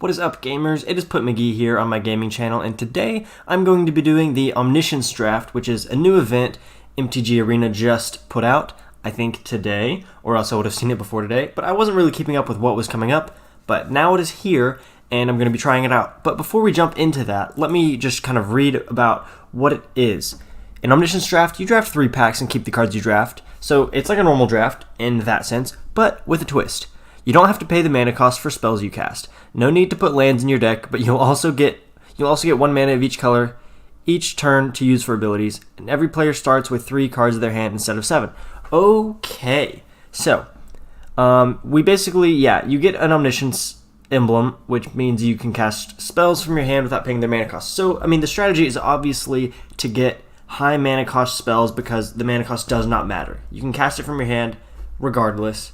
What is up, gamers? It is Put McGee here on my gaming channel, and today I'm going to be doing the Omniscience draft, which is a new event MTG Arena just put out, I think today, or else I would have seen it before today, but I wasn't really keeping up with what was coming up, but now it is here, and I'm going to be trying it out. But before we jump into that, let me just kind of read about what it is. In Omniscience draft, you draft 3 packs and keep the cards you draft, so it's like a normal draft in that sense, but with a twist. You don't have to pay the mana cost for spells you cast. No need to put lands in your deck, but you'll also get 1 mana of each color each turn to use for abilities, and every player starts with 3 cards in their hand instead of 7. Okay, so we basically, you get an Omniscience emblem, which means you can cast spells from your hand without paying their mana cost. So, I mean, the strategy is obviously to get high mana cost spells because the mana cost does not matter. You can cast it from your hand regardless.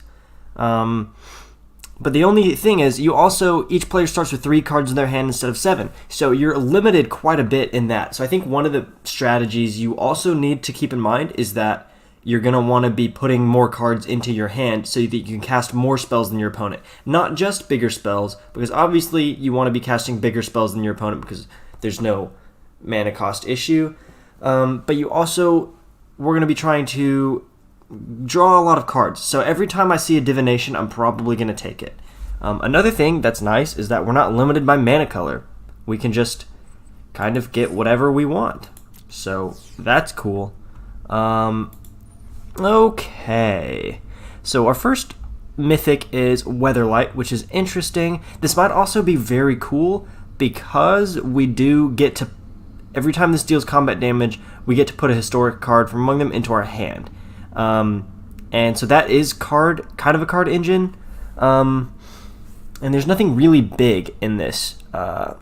But the only thing is, each player starts with 3 cards in their hand instead of 7. So you're limited quite a bit in that. So I think one of the strategies you also need to keep in mind is that you're going to want to be putting more cards into your hand so that you can cast more spells than your opponent. Not just bigger spells, because obviously you want to be casting bigger spells than your opponent because there's no mana cost issue. But we're going to be trying to draw a lot of cards. So every time I see a divination, I'm probably going to take it. Another thing that's nice is that we're not limited by mana color. We can just kind of get whatever we want. So that's cool. Okay. So our first mythic is Weatherlight, which is interesting. This might also be very cool because we do get to, every time this deals combat damage, we get to put a historic card from among them into our hand. And so that is kind of a card engine, and there's nothing really big in this. I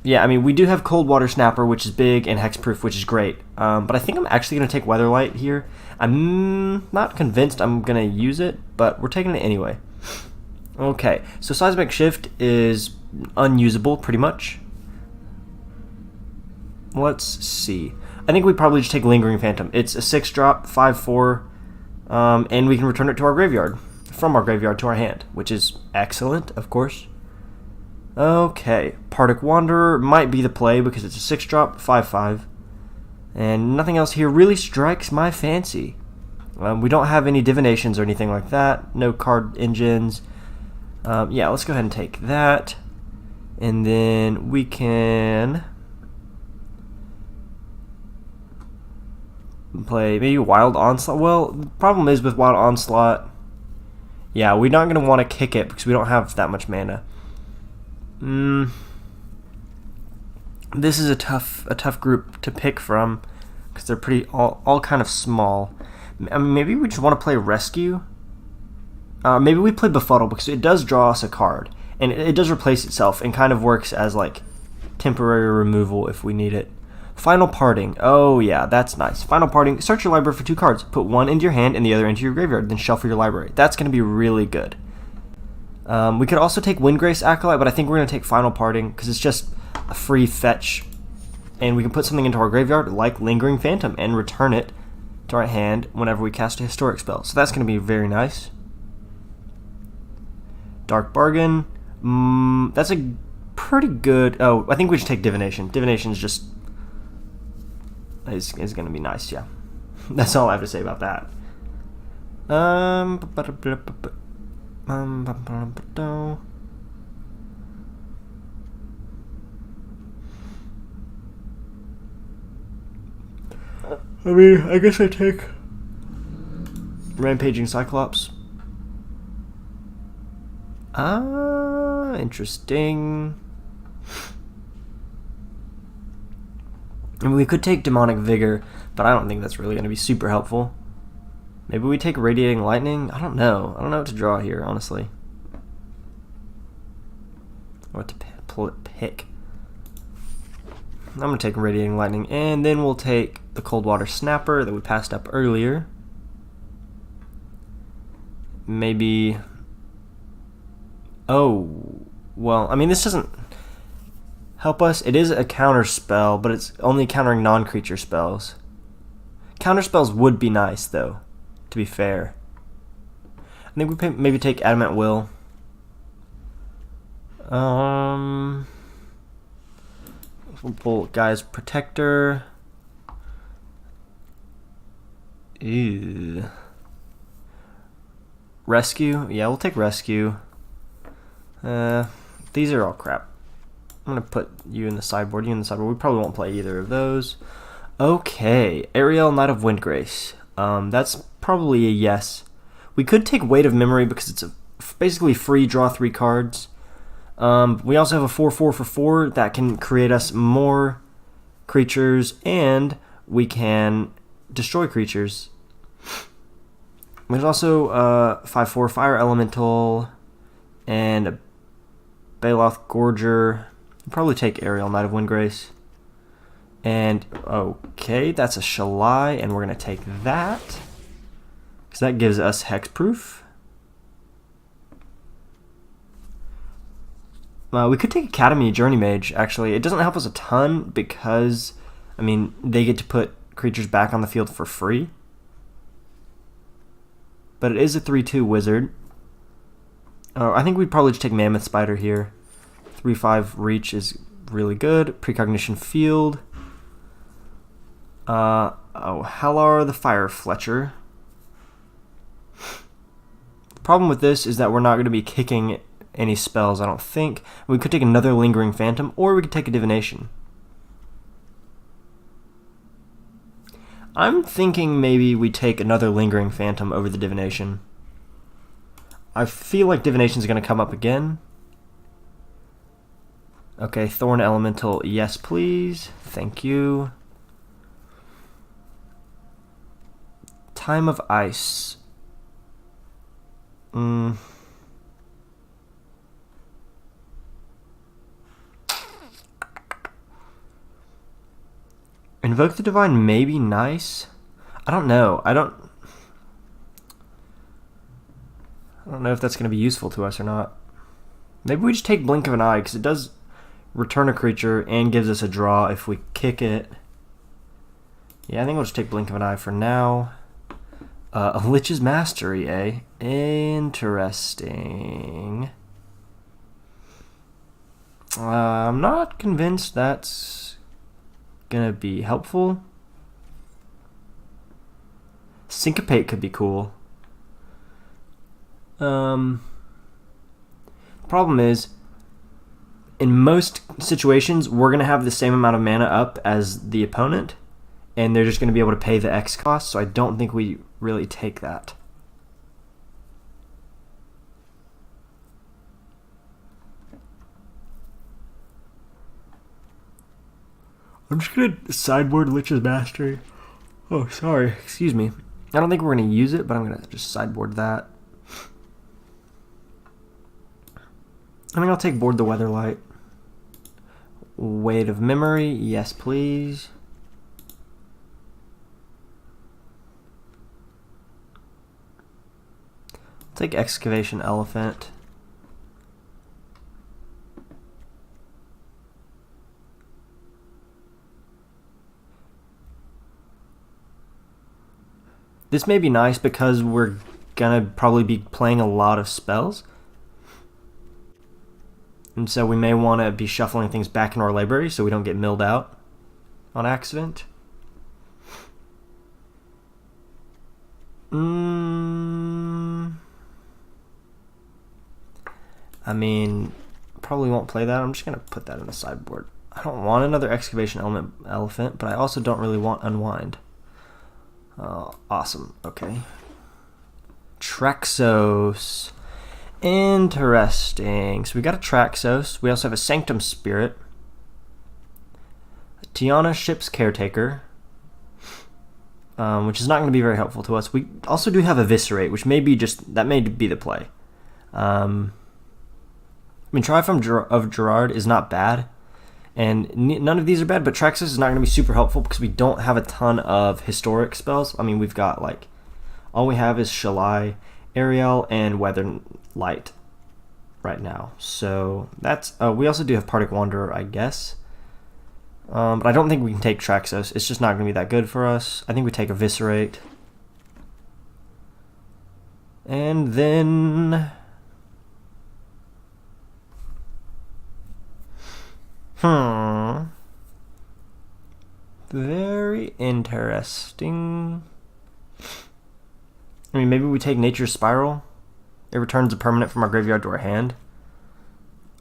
mean, we do have Cold Water Snapper, which is big, and Hexproof, which is great, but I think I'm actually going to take Weatherlight here. I'm not convinced I'm going to use it, but we're taking it anyway. Okay, so Seismic Shift is unusable, pretty much. Let's see. I think we probably just take Lingering Phantom. It's a 6-drop, 5/4, and we can return it to our graveyard, from our graveyard to our hand, which is excellent, of course. Okay, Partic Wanderer might be the play because it's a 6-drop, 5/5, and nothing else here really strikes my fancy. We don't have any divinations or anything like that, no card engines. Let's go ahead and take that, and then we can play maybe Wild Onslaught. Well, the problem is with Wild Onslaught, we're not going to want to kick it because we don't have that much mana. This is a tough group to pick from because they're pretty all kind of small. I mean, maybe we just want to play Rescue. Maybe we play Befuddle because it does draw us a card and it does replace itself and kind of works as like temporary removal if we need it. Final Parting. Oh, yeah, that's nice. Final Parting. Search your library for 2 cards. Put one into your hand and the other into your graveyard. Then shuffle your library. That's going to be really good. We could also take Windgrace Acolyte, but I think we're going to take Final Parting because it's just a free fetch. And we can put something into our graveyard like Lingering Phantom and return it to our hand whenever we cast a historic spell. So that's going to be very nice. Dark Bargain. That's a pretty good... Oh, I think we just take Divination. Divination is just... is going to be nice, yeah. That's all I have to say about that. I mean, I guess I take Rampaging Cyclops. Interesting. I mean, we could take Demonic Vigor, but I don't think that's really going to be super helpful. Maybe we take Radiating Lightning? I don't know. I don't know what to draw here, honestly. Or what to pick. I'm going to take Radiating Lightning, and then we'll take the Cold Water Snapper that we passed up earlier. Maybe... Oh, well, I mean, this doesn't help us. It is a counter spell, but it's only countering non-creature spells. Counter spells would be nice, though, to be fair. I think we maybe take Adamant Will. We'll pull guys protector. Ew. Rescue? Yeah, we'll take rescue. These are all crap. I'm gonna put you in the sideboard, you in the sideboard. We probably won't play either of those. Okay, Ariel, Knight of Windgrace. That's probably a yes. We could take Weight of Memory because it's basically free, draw 3 cards. We also have a 4/4 for 4 that can create us more creatures, and we can destroy creatures. There's also 5/4 Fire Elemental and a Baloth Gorger. We'll probably take Ariel, Knight of Windgrace. And okay, that's a Shalai, and we're gonna take that because that gives us hexproof. We could take Academy Journey Mage. Actually, it doesn't help us a ton because, I mean, they get to put creatures back on the field for free. But it is a 3/2 wizard. I think we'd probably just take Mammoth Spider here. 3/5 reach is really good. Precognition Field. Halar the Fire Fletcher. The problem with this is that we're not going to be kicking any spells, I don't think. We could take another Lingering Phantom, or we could take a Divination. I'm thinking maybe we take another Lingering Phantom over the Divination. I feel like Divination is going to come up again. Okay, Thorn Elemental, yes please. Thank you. Time of Ice. Invoke the Divine may be nice. I don't know. I don't know if that's going to be useful to us or not. Maybe we just take Blink of an Eye because it does return a creature and gives us a draw if we kick it. Yeah, I think we'll just take Blink of an Eye for now. A Lich's Mastery, eh? Interesting. I'm not convinced that's gonna be helpful. Syncopate could be cool. Problem is, in most situations, we're gonna have the same amount of mana up as the opponent, and they're just gonna be able to pay the X cost, so I don't think we really take that. I'm just gonna sideboard Lich's Mastery. Oh, sorry, excuse me. I don't think we're gonna use it, but I'm gonna just sideboard that. I think I'll take Board the Weatherlight. Weight of Memory, yes please. I'll take Excavation Elephant. This may be nice because we're gonna probably be playing a lot of spells. And so we may want to be shuffling things back in our library so we don't get milled out on accident. I mean, probably won't play that. I'm just going to put that in the sideboard. I don't want another Excavation Elephant, but I also don't really want Unwind. Awesome. Okay. Traxos. Interesting. So we got a Traxos. We also have a Sanctum Spirit. A Tiana Ship's Caretaker. Which is not going to be very helpful to us. We also do have Eviscerate, which may be that may be the play. I mean, Triumph of Gerard is not bad. And none of these are bad, but Traxos is not going to be super helpful because we don't have a ton of historic spells. I mean, we've got, like, all we have is Shalai, Ariel, and Weatherlight right now. So that's, we also do have Partick Wanderer, I guess. But I don't think we can take Traxos. It's just not going to be that good for us. I think we take Eviscerate. And then Very interesting. I mean, maybe we take Nature's Spiral. It returns a permanent from our graveyard to our hand.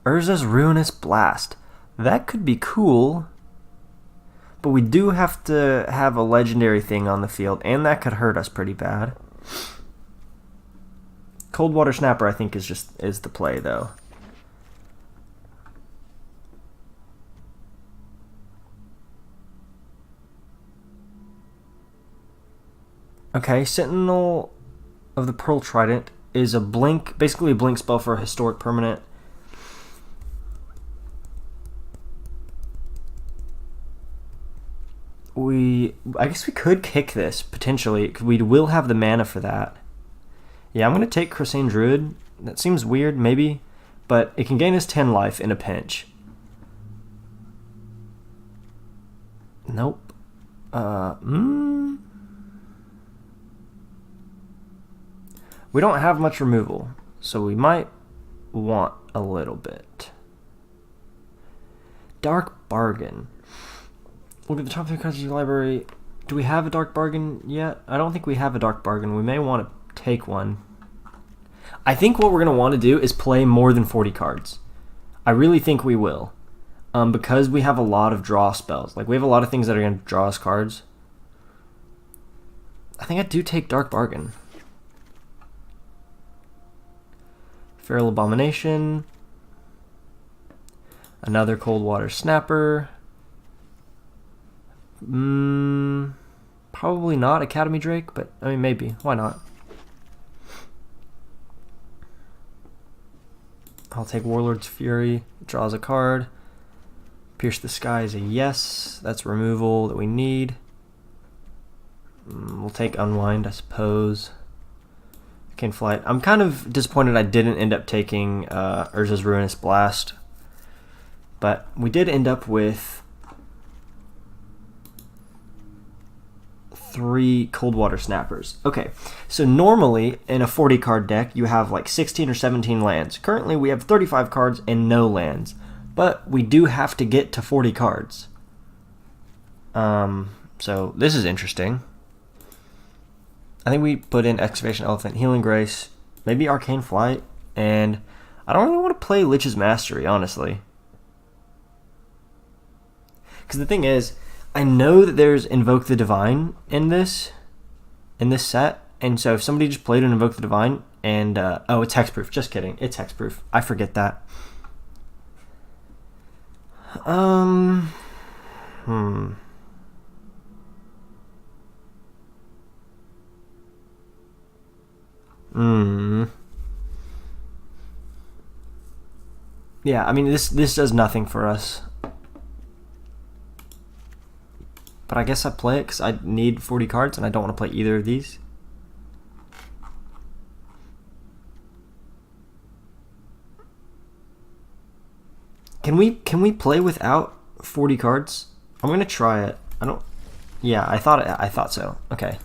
Urza's Ruinous Blast. That could be cool. But we do have to have a legendary thing on the field, and that could hurt us pretty bad. Coldwater Snapper, I think, is the play, though. Okay, Sentinel of the Pearl Trident is a blink, basically a blink spell for a historic permanent. I guess we could kick this, potentially. We will have the mana for that. Yeah, I'm going to take Crusade Druid. That seems weird, maybe. But it can gain us 10 life in a pinch. Nope. We don't have much removal, so we might want a little bit. Dark Bargain. Look at the top 3 cards of your library. Do we have a Dark Bargain yet? I don't think we have a Dark Bargain. We may want to take one. I think what we're going to want to do is play more than 40 cards. I really think we will. Because we have a lot of draw spells. Like, we have a lot of things that are going to draw us cards. I think I do take Dark Bargain. Feral Abomination. Another Coldwater Snapper. Probably not Academy Drake, but I mean, maybe. Why not? I'll take Warlord's Fury. Draws a card. Pierce the Sky is a yes. That's removal that we need. We'll take Unwind, I suppose. Arcane Flight. I'm kind of disappointed I didn't end up taking Urza's Ruinous Blast. But we did end up with 3 Coldwater Snappers. Okay, so normally in a 40 card deck you have like 16 or 17 lands. Currently we have 35 cards and no lands, but we do have to get to 40 cards. So this is interesting. I think we put in Excavation Elephant, Healing Grace, maybe Arcane Flight, and I don't really want to play Lich's Mastery, honestly. Because the thing is, I know that there's Invoke the Divine in this set, and so if somebody just played an Invoke the Divine, and, oh, it's hexproof, just kidding, it's hexproof, I forget that. Yeah, I mean, this does nothing for us. But I guess I play it because I need 40 cards and I don't want to play either of these. Can we play without 40 cards? I'm gonna try it. Yeah, I thought so. Okay.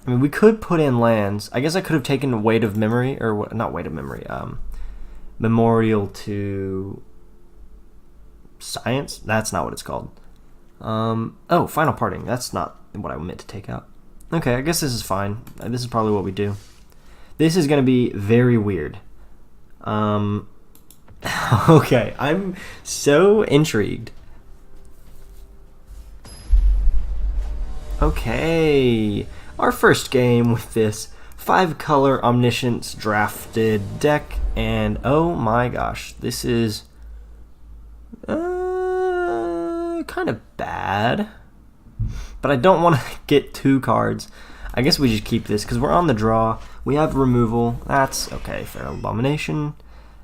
I mean, we could put in lands. I guess I could have taken Weight of Memory, or what? Not Weight of Memory. Memorial to Science. That's not what it's called. Oh, Final Parting. That's not what I meant to take out. Okay, I guess this is fine. This is probably what we do. This is going to be very weird. Okay, I'm so intrigued. Okay, our first game with this 5-color Omniscience drafted deck, and oh my gosh, this is kind of bad, but I don't want to get 2 cards. I guess we just keep this because we're on the draw. We have removal. That's okay. Feral Abomination,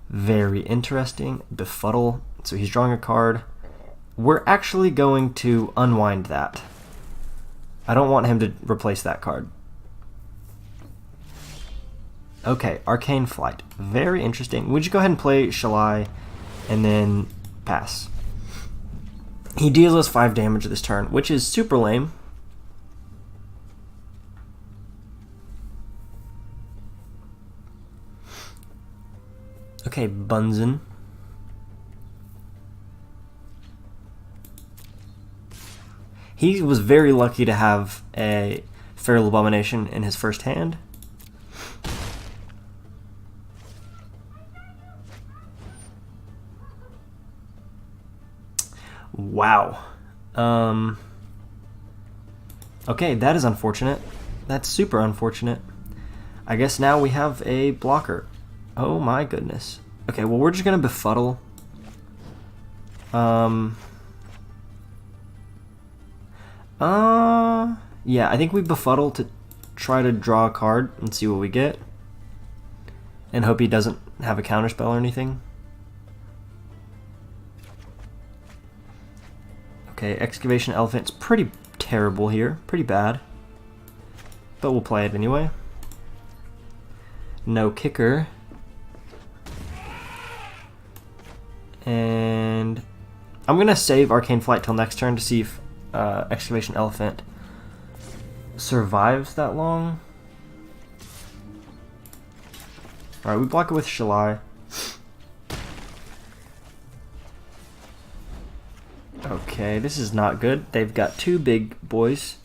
very interesting. Befuddle, so he's drawing a card. We're actually going to unwind that. I don't want him to replace that card. Okay, Arcane Flight, very interesting. Would you go ahead and play Shalai and then pass? He deals us 5 damage this turn, which is super lame. Okay, Bunzen. He was very lucky to have a Feral Abomination in his first hand. Wow. Okay, that is unfortunate. That's super unfortunate. I guess now we have a blocker. Oh my goodness. Okay, well, we're just gonna befuddle. Yeah, I think we befuddle to try to draw a card and see what we get. And hope he doesn't have a counterspell or anything. Okay, Excavation Elephant's pretty terrible here. Pretty bad. But we'll play it anyway. No kicker. And I'm going to save Arcane Flight till next turn to see if Excavation Elephant survives that long. Alright, we block it with Shalai. Okay, this is not good. They've got two big boys.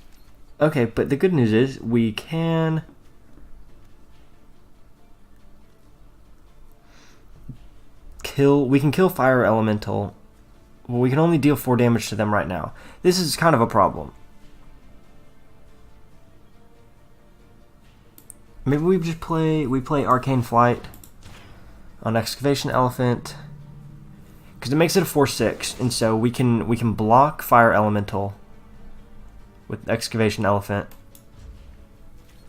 Okay, but the good news is we can kill Fire Elemental. Well, we can only deal 4 damage to them right now. This is kind of a problem. Maybe we just play Arcane Flight on Excavation Elephant, because it makes it a 4/6, and so we can block Fire Elemental with Excavation Elephant,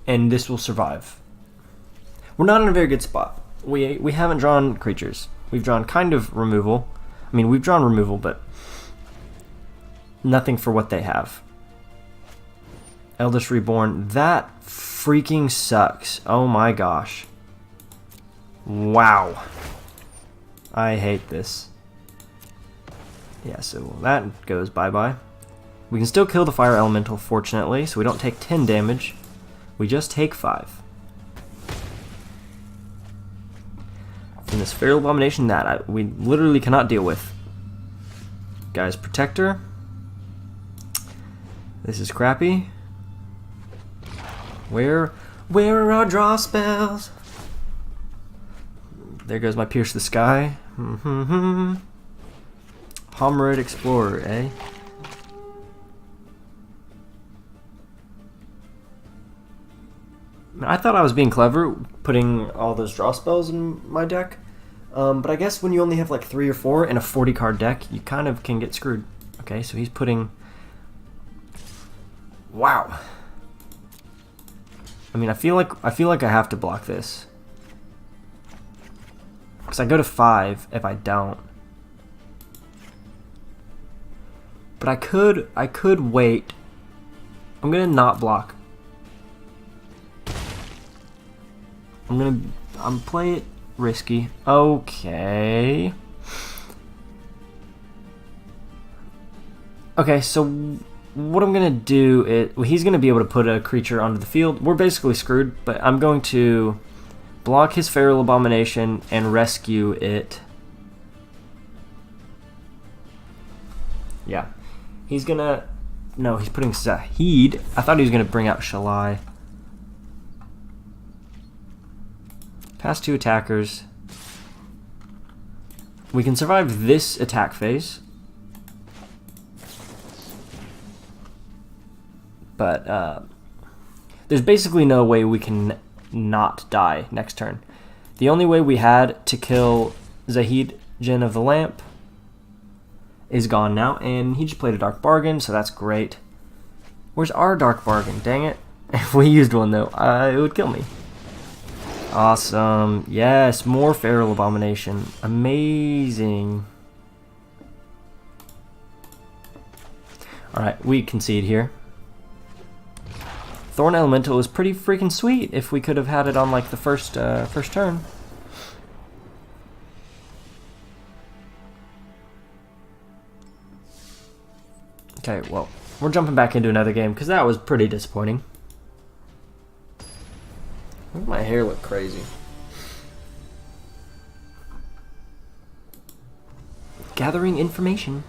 and this will survive. We're not in a very good spot. We haven't drawn creatures. We've drawn kind of removal. I mean, we've drawn removal, but nothing for what they have. Eldest Reborn, that freaking sucks. Oh my gosh. Wow. I hate this. Yeah, so that goes bye-bye. We can still kill the Fire Elemental, fortunately, so we don't take 10 damage. We just take 5. From this Feral Abomination that we literally cannot deal with. Guys, Protector. This is crappy. Where are our draw spells? There goes my Pierce the Sky. Homerid Explorer, eh? I thought I was being clever putting all those draw spells in my deck, but I guess when you only have like 3 or 4 in a 40 card deck, you kind of can get screwed. Okay, so he's putting... Wow. I mean, I feel like I have to block this, because I go to 5 if I don't. But I could wait. I'm gonna not block. I'm play it risky. Okay. Okay, so what I'm gonna do is, well, he's gonna be able to put a creature onto the field. We're basically screwed, but I'm going to block his Feral Abomination and rescue it. Yeah. He's gonna... No, he's putting Zahid. I thought he was gonna bring out Shalai. Pass 2 attackers. We can survive this attack phase. But there's basically no way we can not die next turn. The only way we had to kill Zahid, Djinn of the Lamp, is gone now, and he just played a Dark Bargain, so that's great. Where's our Dark Bargain? Dang it. If we used one, though, it would kill me. Awesome. Yes, more Feral Abomination. Amazing. Alright, we concede here. Thorn Elemental is pretty freaking sweet if we could have had it on like the first turn. Okay, well, we're jumping back into another game because that was pretty disappointing. Look, my hair look crazy. Gathering information.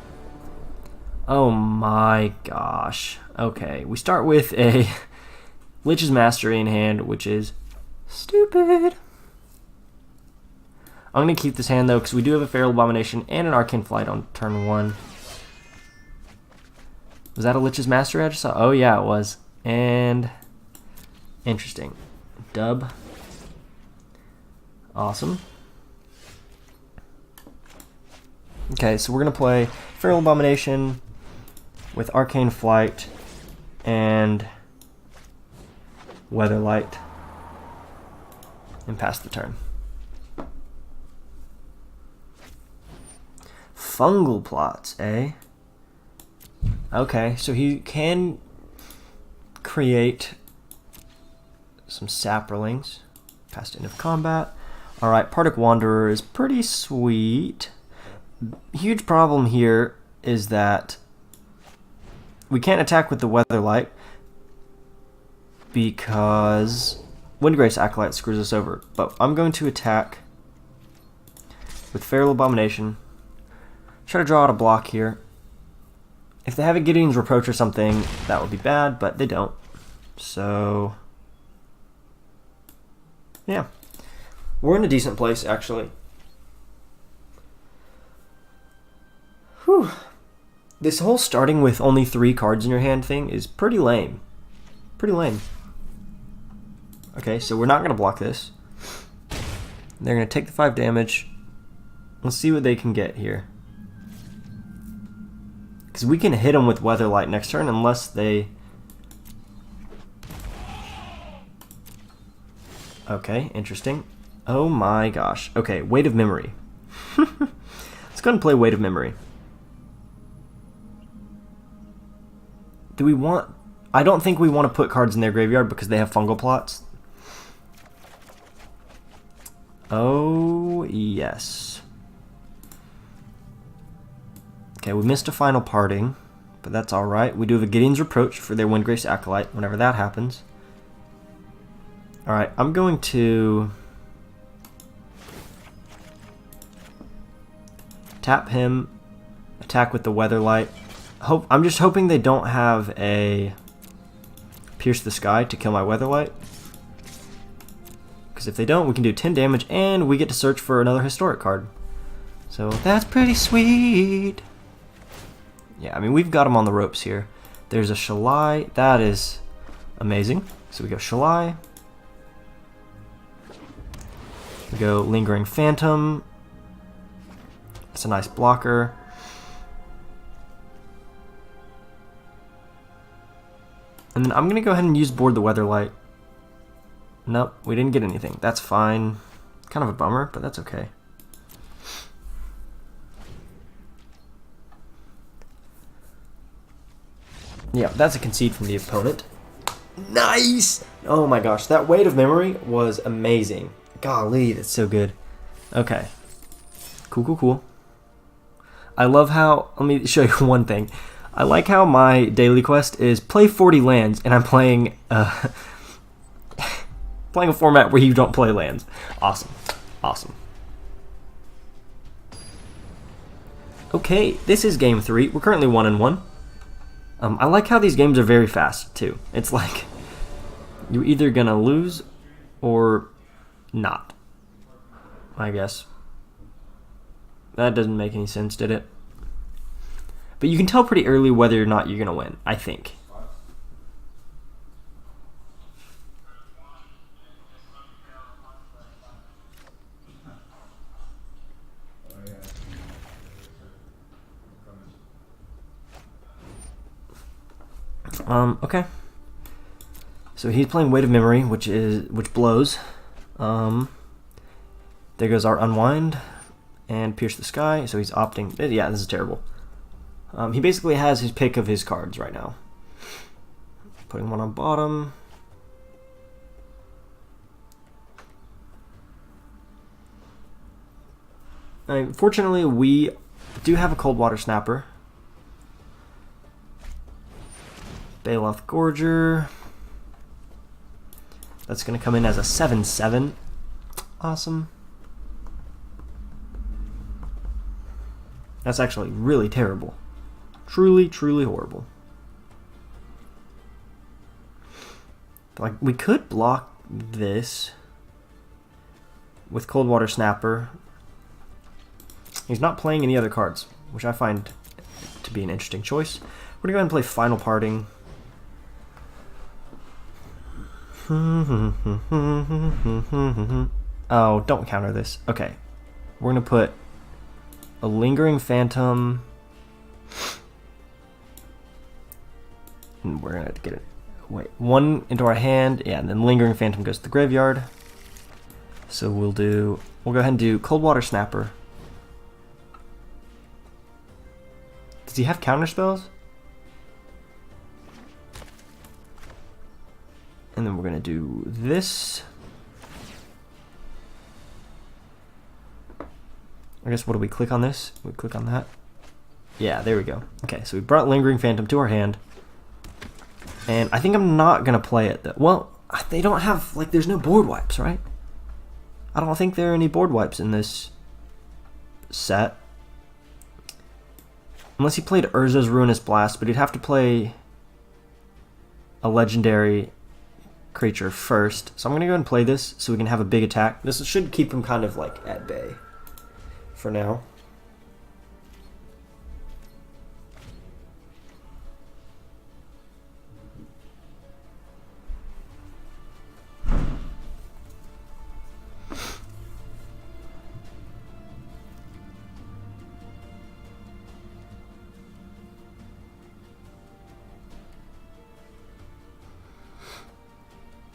Oh my gosh. Okay, we start with a Lich's Mastery in hand, which is stupid. I'm going to keep this hand, though, because we do have a Feral Abomination and an Arcane Flight on turn 1. Was that a Lich's Mastery I just saw? Oh, yeah, it was. And interesting. Dub. Awesome. Okay, so we're going to play Feral Abomination with Arcane Flight and Weatherlight and pass the turn. Fungal Plots, eh? Okay, so he can create some Saprolings past end of combat. Alright, Partick Wanderer is pretty sweet. Huge problem here is that we can't attack with the Weatherlight because Windgrace Acolyte screws us over. But I'm going to attack with Feral Abomination. Try to draw out a block here. If they have a Gideon's Reproach or something, that would be bad, but they don't. So, yeah. We're in a decent place, actually. Whew. This whole starting with only 3 cards in your hand thing is pretty lame. Pretty lame. Okay, so we're not going to block this. They're going to take the 5 damage. Let's see what they can get here. Because we can hit them with Weatherlight next turn unless they... Okay, interesting. Oh my gosh. Okay, Weight of Memory. Let's go ahead and play Weight of Memory. Do we want... I don't think we want to put cards in their graveyard because they have Fungal Plots. Oh, yes. Okay, we missed a Final Parting, but that's alright. We do have a Gideon's Reproach for their Windgrace Acolyte whenever that happens. Alright, I'm going to tap him, attack with the Weatherlight. I'm just hoping they don't have a Pierce the Sky to kill my Weatherlight. Because if they don't, we can do 10 damage and we get to search for another historic card. So that's pretty sweet. Yeah, I mean, we've got them on the ropes here. There's a Shalai. That is amazing. So we go Shalai. We go Lingering Phantom. That's a nice blocker. And then I'm going to go ahead and use Board the Weatherlight. Nope, we didn't get anything. That's fine. Kind of a bummer, but that's okay. Yeah, that's a concede from the opponent. Nice! Oh my gosh, that Weight of Memory was amazing. Golly, that's so good. Okay. Cool, cool, cool. I love how... Let me show you one thing. I like how my daily quest is play 40 lands, and I'm playing playing a format where you don't play lands. Awesome. Awesome. Okay, this is game 3. We're currently 1-1. I like how these games are very fast, too. It's like you're either going to lose or not, I guess. That doesn't make any sense, did it? But you can tell pretty early whether or not you're going to win, I think. Okay. So he's playing Weight of Memory, which blows. There goes our Unwind and Pierce the Sky. So he's opting. Yeah, this is terrible. He basically has his pick of his cards right now. Putting one on bottom. Fortunately, we do have a Coldwater Snapper. Baloth Gorger. That's going to come in as a 7/7. Awesome. That's actually really terrible. Truly, truly horrible. Like, we could block this with Cold Water Snapper. He's not playing any other cards, which I find to be an interesting choice. We're going to go ahead and play Final Parting. Oh, don't counter this. Okay. We're going to put a Lingering Phantom. And we're going to get it. Wait, one into our hand. Yeah, and then Lingering Phantom goes to the graveyard. So we'll go ahead and do Cold Water Snapper. Does he have counter spells? And then we're going to do this. I guess, what do we click on this? We click on that. Yeah, there we go. Okay, so we brought Lingering Phantom to our hand. And I think I'm not going to play it, though. Well, they don't have, like, there's no board wipes, right? I don't think there are any board wipes in this set. Unless he played Urza's Ruinous Blast, but he'd have to play a legendary creature first. So I'm going to go ahead and play this so we can have a big attack. This should keep him kind of like at bay for now.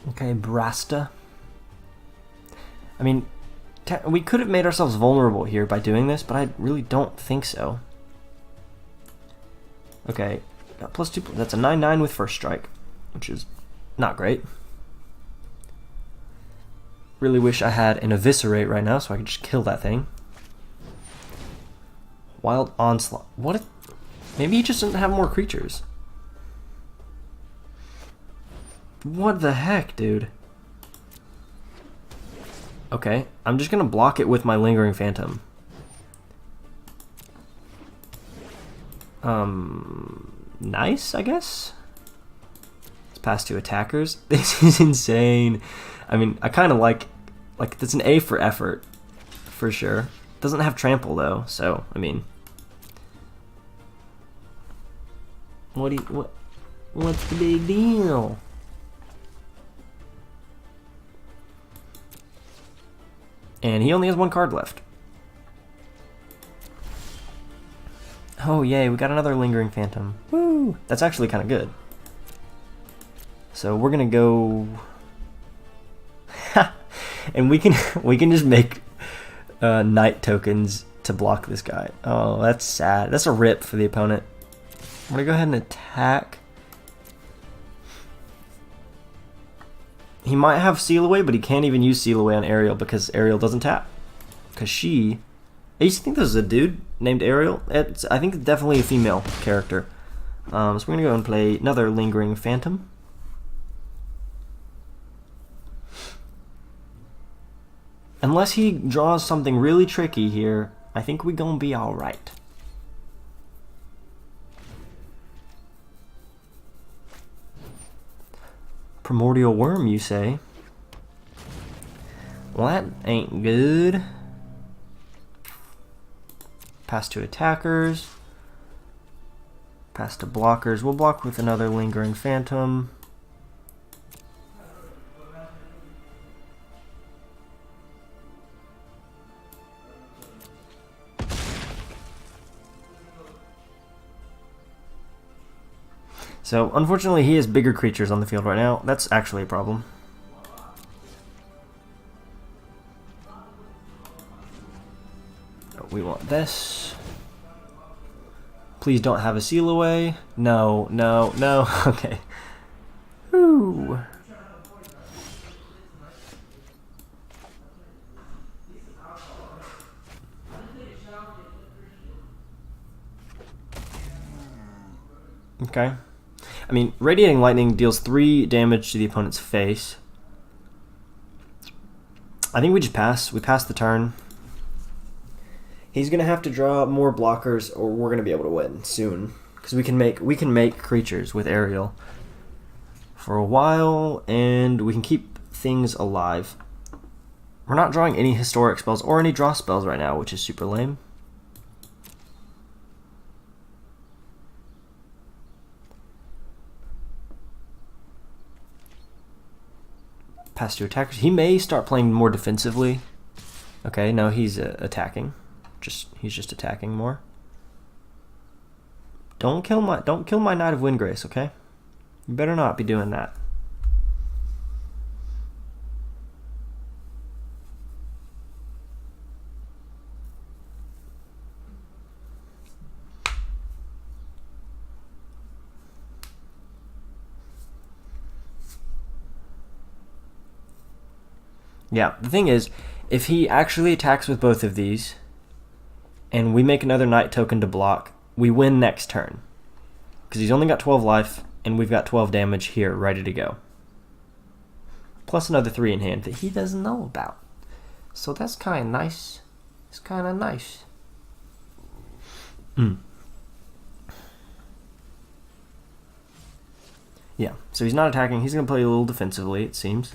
Okay, Brasta. I mean, we could have made ourselves vulnerable here by doing this, but I really don't think so. Okay, got +2. That's a 9/9 with first strike, which is not great. Really wish I had an Eviscerate right now so I could just kill that thing. Wild Onslaught. What? Maybe he just doesn't have more creatures. What the heck, dude? Okay, I'm just gonna block it with my Lingering Phantom. Nice, I guess? Let's pass to attackers. This is insane. I mean, I kind of like that's an A for effort, for sure. Doesn't have trample, though, so, I mean. What's the big deal? And he only has one card left. Oh, yay, we got another Lingering Phantom. Woo! That's actually kind of good. So we're going to go... and we can just make night tokens to block this guy. Oh, that's sad. That's a rip for the opponent. I'm going to go ahead and attack. He might have Seal Away, but he can't even use Seal Away on Ariel because Ariel doesn't tap. Because I used to think this was a dude named Ariel. I think it's definitely a female character. So we're going to go and play another Lingering Phantom. Unless he draws something really tricky here, I think we're going to be alright. Primordial Worm, you say? Well, that ain't good. Pass to attackers. Pass to blockers. We'll block with another Lingering Phantom. So, unfortunately, he has bigger creatures on the field right now. That's actually a problem. We want this. Please don't have a Seal Away. No, no, no. Okay. Ooh. Okay. I mean, Radiating Lightning deals 3 damage to the opponent's face. I think we just pass. We pass the turn. He's going to have to draw more blockers or we're going to be able to win soon. because we can make creatures with aerial for a while, and we can keep things alive. We're not drawing any historic spells or any draw spells right now, which is super lame. Pass to attackers. He may start playing more defensively. Okay, no, he's attacking. He's just attacking more. Don't kill my Knight of Windgrace, okay? You better not be doing that. Yeah, the thing is, if he actually attacks with both of these, and we make another Knight token to block, we win next turn. Because he's only got 12 life, and we've got 12 damage here, ready to go. Plus another 3 in hand that he doesn't know about. So that's kind of nice. It's kind of nice. Yeah, so he's not attacking. He's going to play a little defensively, it seems.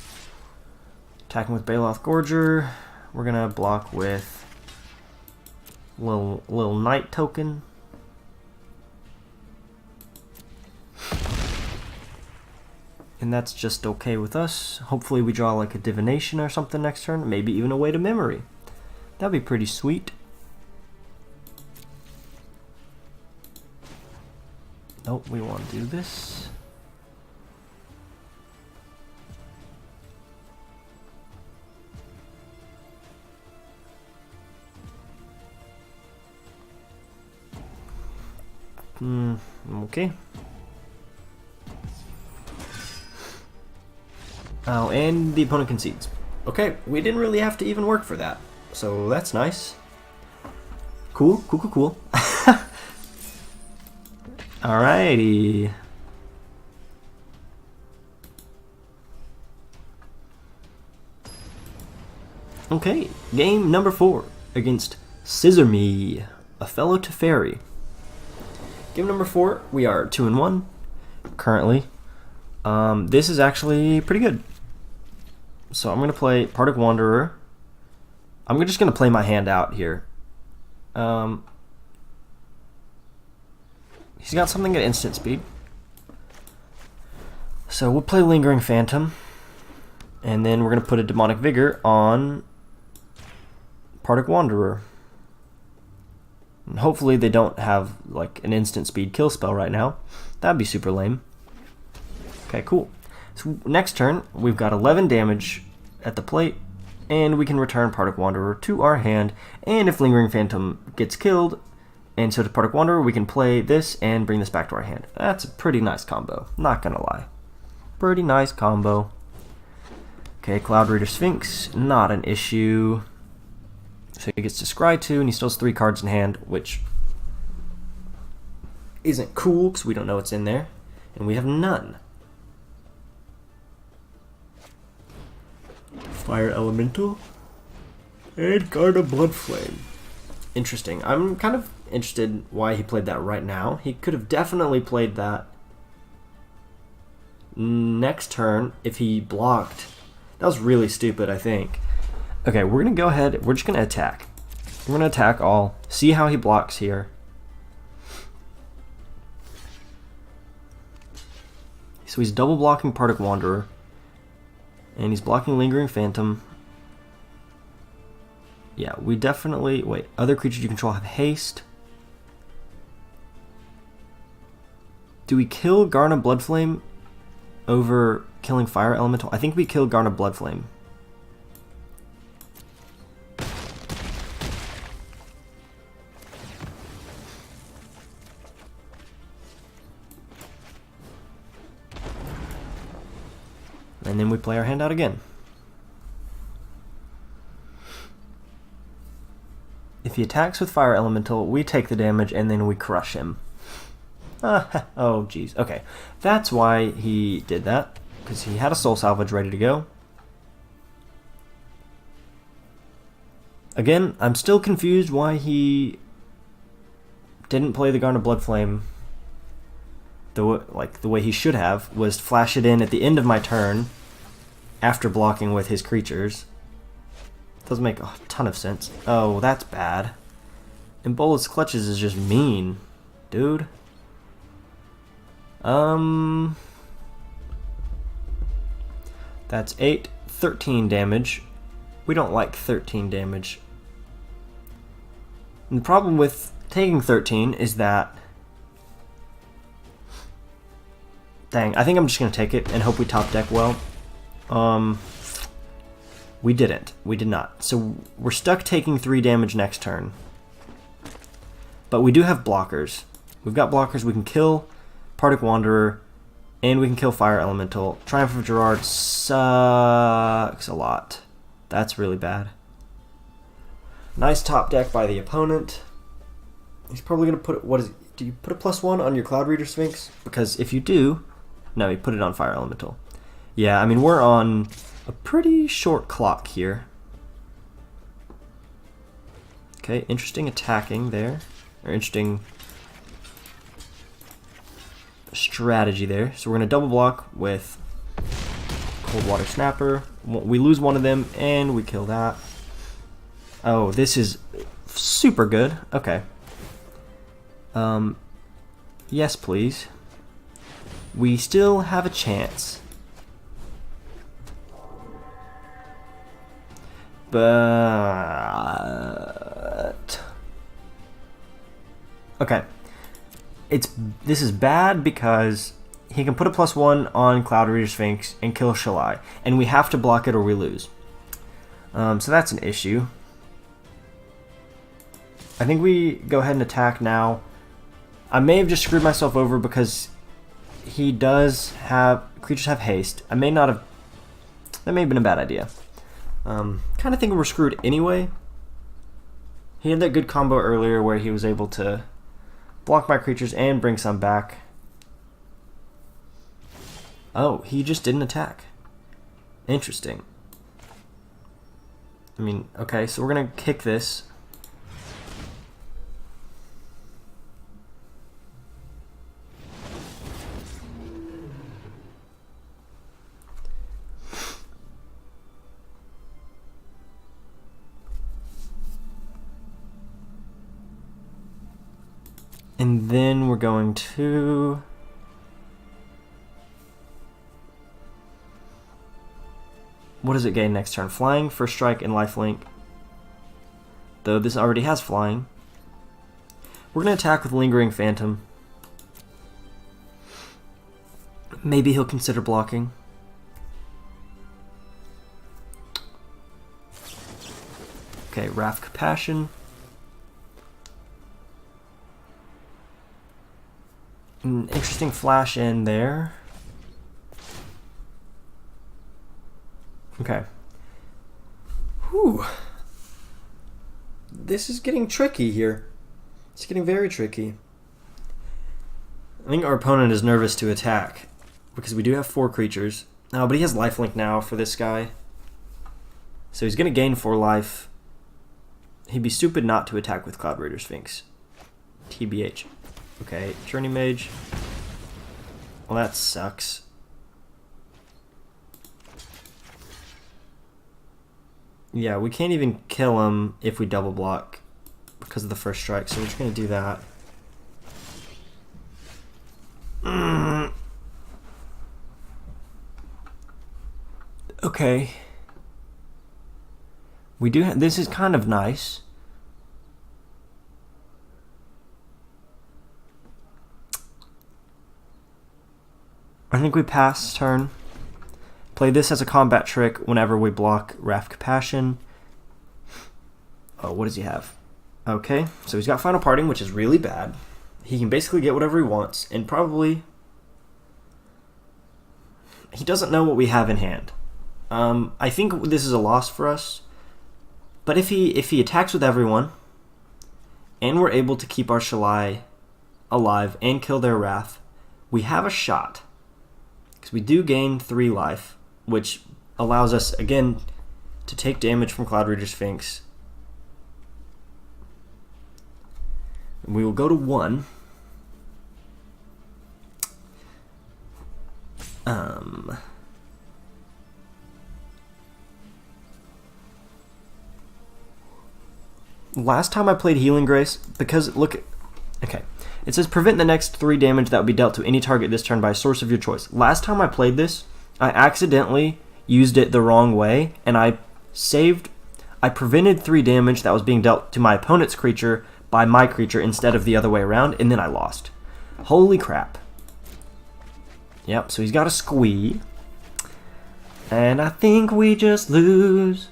Attacking with Baloth Gorger. We're going to block with little Knight token. And that's just okay with us. Hopefully we draw like a Divination or something next turn. Maybe even a Way to Memory. That'd be pretty sweet. Oh, we want to do this. Okay. Oh, and the opponent concedes. Okay, we didn't really have to even work for that. So that's nice. Cool. Alrighty. Okay, game number 4 against Scissor Me, a fellow Teferi. Game number 4, we are 2-1 currently. This is actually pretty good. So I'm going to play Partick Wanderer. I'm just going to play my hand out here. He's got something at instant speed. So we'll play Lingering Phantom. And then we're going to put a Demonic Vigor on Partick Wanderer. And hopefully they don't have like an instant speed kill spell right now. That'd be super lame. Okay, cool. So next turn, we've got 11 damage at the plate, and we can return Partick Wanderer to our hand, and if Lingering Phantom gets killed, and so to Partick Wanderer, we can play this and bring this back to our hand. That's a pretty nice combo, not gonna lie. Pretty nice combo. Okay, Cloud Reader Sphinx, not an issue. So he gets to scry 2, and he still has 3 cards in hand, which isn't cool, because we don't know what's in there, and we have none. Fire Elemental and Garda Bloodflame. Interesting. I'm kind of interested why he played that right now. He could have definitely played that next turn if he blocked. That was really stupid, I think. Okay, we're going to go ahead. We're just going to attack. We're going to attack all. See how he blocks here. So he's double blocking Partick Wanderer. And he's blocking Lingering Phantom. Yeah, we definitely... Wait, other creatures you control have haste. Do we kill Garna Bloodflame over killing Fire Elemental? I think we kill Garna Bloodflame. And then we play our hand out again. If he attacks with Fire Elemental, we take the damage and then we crush him. Oh, jeez. Okay. That's why he did that. Because he had a Soul Salvage ready to go. Again, I'm still confused why he didn't play the Garnet Bloodflame the way he should have was flash it in at the end of my turn after blocking with his creatures. Doesn't make a ton of sense. Oh, that's bad. And Bolas Clutches is just mean, dude. That's 8, 13 damage. We don't like 13 damage. And the problem with taking 13 is that... Dang, I think I'm just going to take it and hope we top deck well. We didn't. We did not. So we're stuck taking 3 damage next turn. But we do have blockers. We've got blockers. We can kill Partick Wanderer, and we can kill Fire Elemental. Triumph of Gerard sucks a lot. That's really bad. Nice top deck by the opponent. He's probably going to put... What is it? Do you put a +1 on your Cloud Reader Sphinx? Because if you do... No, you put it on Fire Elemental. Yeah, I mean, we're on a pretty short clock here. Okay, interesting attacking there. Or interesting strategy there. So we're going to double block with Cold Water Snapper. We lose one of them, and we kill that. Oh, this is super good. Okay. Yes, please. We still have a chance. But... Okay. This is bad because he can put a +1 on Cloud Reader Sphinx and kill Shalai. And we have to block it or we lose. So that's an issue. I think we go ahead and attack now. I may have just screwed myself over because he does have... Creatures have haste. I may not have... That may have been a bad idea. Kind of think we're screwed anyway. He had that good combo earlier where he was able to block my creatures and bring some back. Oh, he just didn't attack. Interesting. I mean, okay, so we're going to kick this. And then we're going to... What does it gain next turn? Flying, First Strike, and Lifelink. Though this already has flying. We're going to attack with Lingering Phantom. Maybe he'll consider blocking. Okay, Wrath Compassion. An interesting flash in there. Okay. Whew. This is getting tricky here. It's getting very tricky. I think our opponent is nervous to attack because we do have 4 creatures. Oh, but he has lifelink now for this guy. So he's going to gain 4 life. He'd be stupid not to attack with Cloud Raider Sphinx. TBH. Okay, Journey Mage. Well, that sucks. Yeah, we can't even kill him if we double block because of the first strike, so we're just going to do that. Okay. We do this is kind of nice. I think we pass turn. Play this as a combat trick whenever we block Wrath Compassion. Oh, what does he have? Okay, so he's got Final Parting, which is really bad. He can basically get whatever he wants, and probably... He doesn't know what we have in hand. I think this is a loss for us. But if he attacks with everyone, and we're able to keep our Shalai alive and kill their Wrath, we have a shot. Because we do gain 3 life, which allows us, again, to take damage from Cloud Reader Sphinx. And we will go to 1. Last time I played Healing Grace, because look, okay, it says prevent the next 3 damage that would be dealt to any target this turn by a source of your choice. Last time I played this, I accidentally used it the wrong way, and I prevented 3 damage that was being dealt to my opponent's creature by my creature instead of the other way around, and then I lost. Holy crap. Yep, so he's got a squee. And I think we just lose.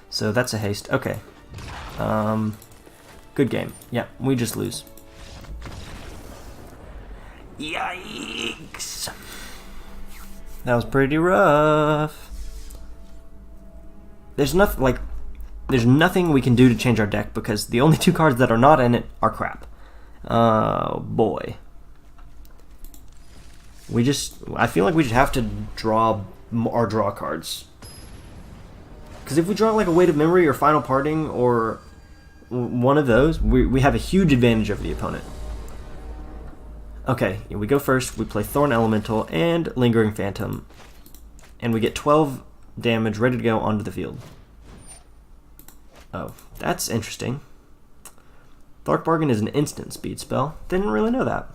So that's a haste. Okay. Good game. Yeah, we just lose. Yikes. That was pretty rough. There's nothing we can do to change our deck because the only 2 cards that are not in it are crap. Oh boy. I feel like we just have to draw our draw cards. Because if we draw like a Weight of Memory or Final Parting or one of those, we have a huge advantage over the opponent. Okay, we go first. We play Thorn Elemental and Lingering Phantom. And we get 12 damage ready to go onto the field. Oh, that's interesting. Dark Bargain is an instant speed spell. Didn't really know that.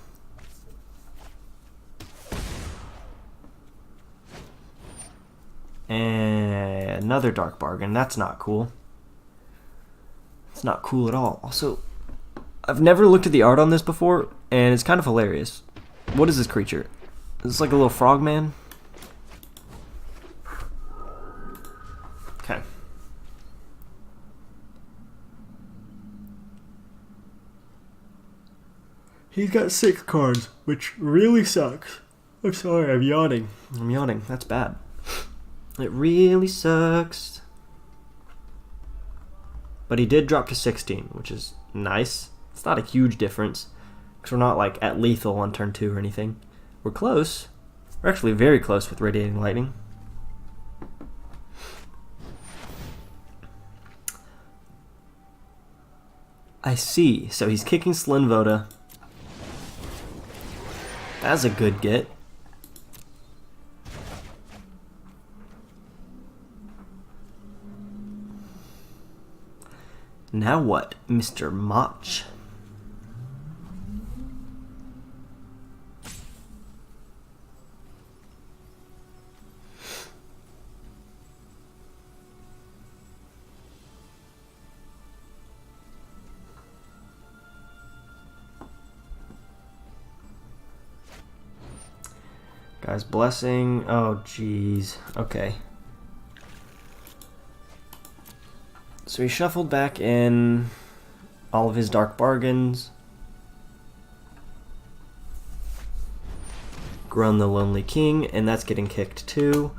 And another Dark Bargain. That's not cool. It's not cool at all. Also, I've never looked at the art on this before, and it's kind of hilarious. What is this creature? Is this like a little frogman? Okay. He's got 6 cards, which really sucks. I'm sorry, I'm yawning. I'm yawning. That's bad. It really sucks. But he did drop to 16, which is nice. It's not a huge difference, because we're not like at lethal on turn 2 or anything. We're close. We're actually very close with Radiating Lightning. I see. So he's kicking Slinvoda. That's a good get. Now what, Mr. Mach? Guy's Blessing. Oh, jeez. Okay. So he shuffled back in all of his Dark Bargains. Grun the Lonely King, and that's getting kicked too.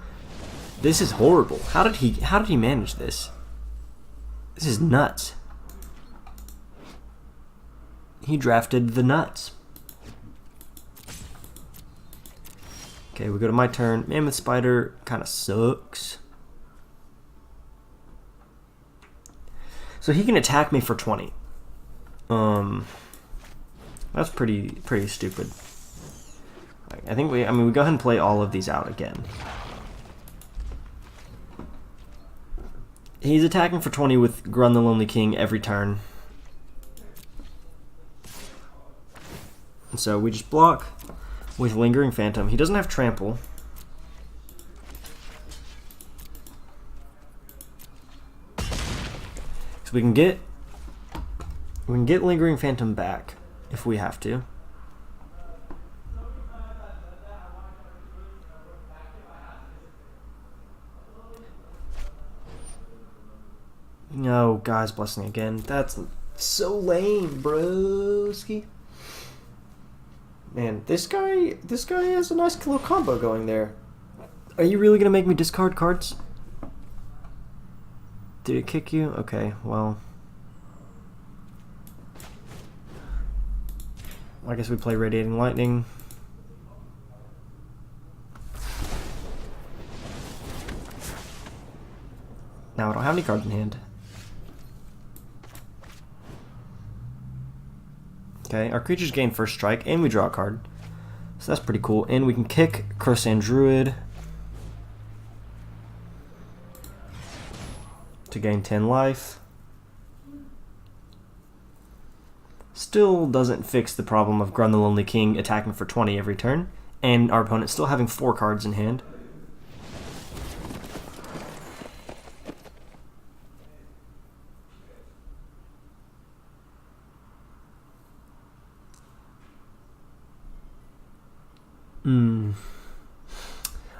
This is horrible. How did he manage this? This is nuts. He drafted the nuts. Okay, we go to my turn. Mammoth Spider kind of sucks. So he can attack me for 20. That's pretty stupid. I think we go ahead and play all of these out again. He's attacking for 20 with Grun the Lonely King every turn. And so we just block with Lingering Phantom. He doesn't have Trample. So we can get Lingering Phantom back if we have to. No, Guy's Blessing again. That's so lame, broski. Man, this guy has a nice little combo going there. Are you really gonna make me discard cards? Did it kick you? Okay, well. I guess we play Radiating Lightning. Now I don't have any cards in hand. Okay, our creatures gain first strike, and we draw a card. So that's pretty cool. And we can kick Crossand Druid to gain 10 life. Still doesn't fix the problem of Grun the Lonely King attacking for 20 every turn, and our opponent still having 4 cards in hand.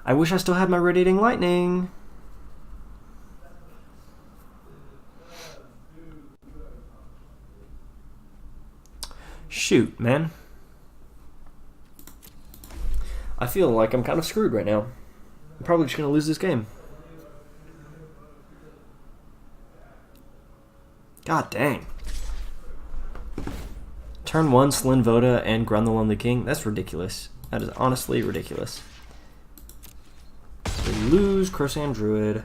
I wish I still had my Radiating Lightning. Shoot, man. I feel like I'm kind of screwed right now. I'm probably just going to lose this game. God dang. Turn 1, Slin Voda, and Grun the Lonely King. That's ridiculous. That is honestly ridiculous. So we lose Crossand Druid.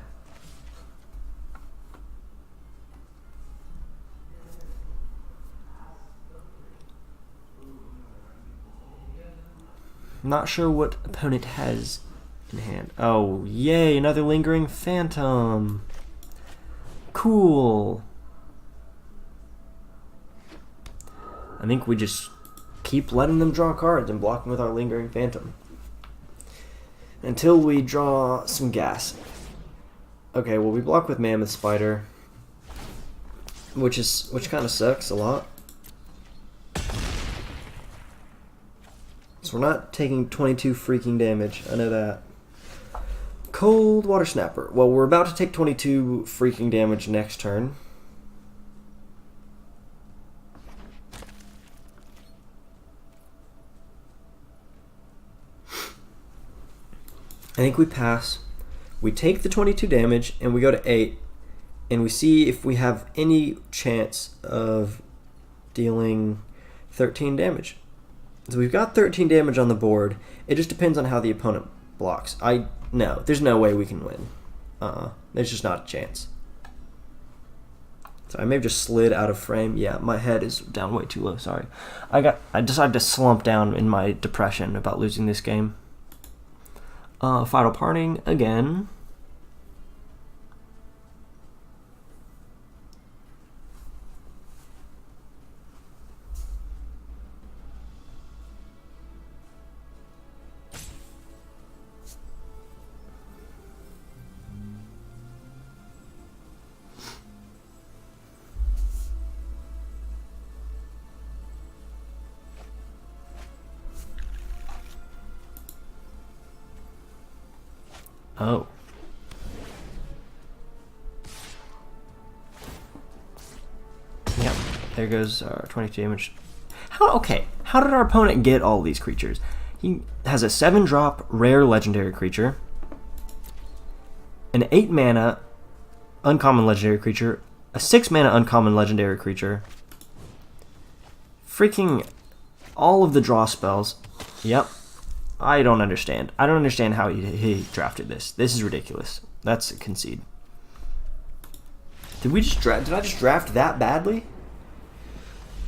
Not sure what opponent has in hand. Oh, yay, another Lingering Phantom. Cool. I think we just keep letting them draw cards and blocking with our Lingering Phantom until we draw some gas. Okay, well, we block with Mammoth Spider, which kind of sucks a lot. So we're not taking 22 freaking damage. I know that. Cold Water Snapper. Well, we're about to take 22 freaking damage next turn. I think we pass. We take the 22 damage and we go to 8, and we see if we have any chance of dealing 13 damage. So we've got 13 damage on the board. It just depends on how the opponent blocks. No, there's no way we can win. There's just not a chance. So I may have just slid out of frame. Yeah, my head is down way too low. Sorry. I decided to slump down in my depression about losing this game. Final Parting again. Oh. Yep, there goes our 22 damage. How did our opponent get all these creatures? He has a 7-drop rare legendary creature, an 8-mana uncommon legendary creature, a 6-mana uncommon legendary creature, freaking all of the draw spells. Yep. I don't understand. I don't understand how he drafted this. This is ridiculous. That's a concede. Did I just draft that badly?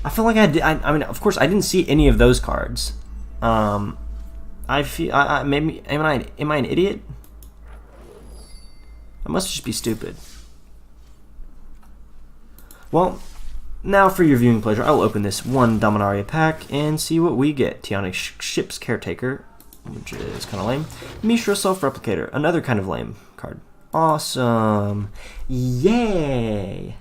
I feel like I did. I mean, of course, I didn't see any of those cards. I feel. Maybe am I an idiot? I must just be stupid. Well, now for your viewing pleasure, I'll open this one Dominaria pack and see what we get. Tionic Ship's Caretaker, which is kind of lame. Mishra Self-Replicator, another kind of lame card. Awesome. Yay!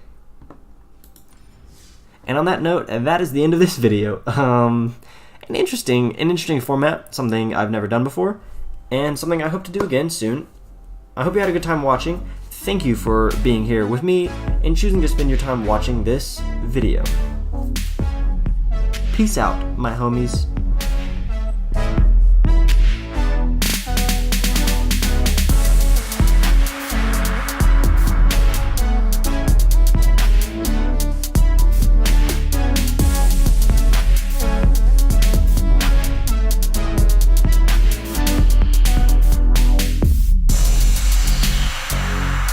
And on that note, that is the end of this video. An interesting format, something I've never done before, and something I hope to do again soon. I hope you had a good time watching. Thank you for being here with me and choosing to spend your time watching this video. Peace out, my homies.